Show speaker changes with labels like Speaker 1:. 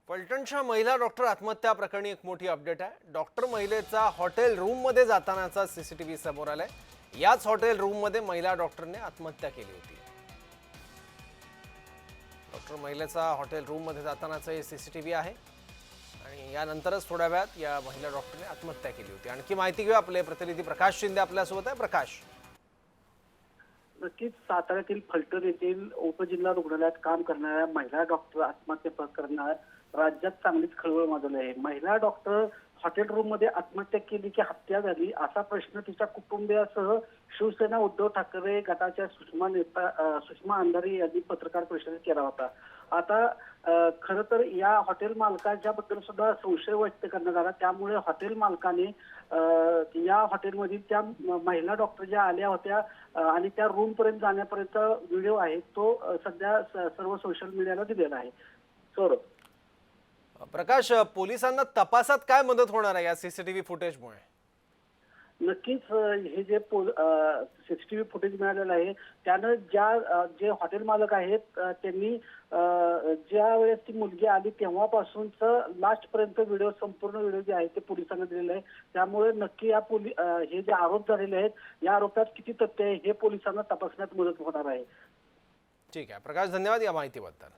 Speaker 1: फलटणच्या महिला डॉक्टर आत्महत्या प्रकरणी एक मोठी अपडेट आहे। डॉक्टर महिलेचा हॉटेल रूम मध्ये जातानाचा सीसीटीव्ही समोर आलाय। याच हॉटेल रूम मध्ये महिला डॉक्टरने आत्महत्या केली होती। डॉक्टर महिलेचा हॉटेल रूम मध्ये जातानाचा हे सीसीटीव्ही आहे आणि यानंतरच थोड्या वेळात या महिला डॉक्टरने आत्महत्या केली होती। आणखी माहिती घेऊ, आपले प्रतिनिधी प्रकाश शिंदे आपल्यासोबत आहे। प्रकाश,
Speaker 2: नक्कीच साताऱ्यातील फलटण येथील उपजिल्हा रुग्णालयात काम करणाऱ्या महिला डॉक्टर आत्महत्या प्रकरणात राज्यात चांगलीच खळबळ माजवली आहे। महिला डॉक्टर हॉटेल रूम मध्ये आत्महत्या केली की हत्या झाली असा प्रश्न तिच्या कुटुंबियासह शिवसेना उद्धव ठाकरे गटाच्या सुषमा अंधारे यांनी पत्रकार परिषदेत केला होता। आता खरं तर या हॉटेल मालकाच्या बद्दल सुद्धा संशय व्यक्त करण्यात आला। त्यामुळे हॉटेल मालकाने या हॉटेलमधील त्या महिला डॉक्टर ज्या आल्या होत्या आणि त्या रूम पर्यंत जाण्यापर्यंत व्हिडिओ आहे तो सध्या सर्व सोशल मीडियाला दिलेला आहे। सौरभ,
Speaker 1: प्रकाश, पोलिसांना तपासात काय मदत होणार आहे या सीसीटीव्ही फुटेजमुळे?
Speaker 2: नक्कीच हे जे सीसीटीव्ही फुटेज मिळालेलं आहे त्यानं जे हॉटेल मालक आहेत त्यांनी ज्या वेळेस ती मुलगी आली तेव्हापासूनच लास्ट पर्यंत व्हिडिओ, संपूर्ण व्हिडिओ जे आहे ते पोलिसांना दिलेले आहे। त्यामुळे नक्की या हे जे आरोप झालेले आहेत या आरोपात किती तथ्य आहे हे पोलिसांना तपासण्यात मदत होणार आहे।
Speaker 1: ठीक आहे प्रकाश, धन्यवाद या माहितीबद्दल।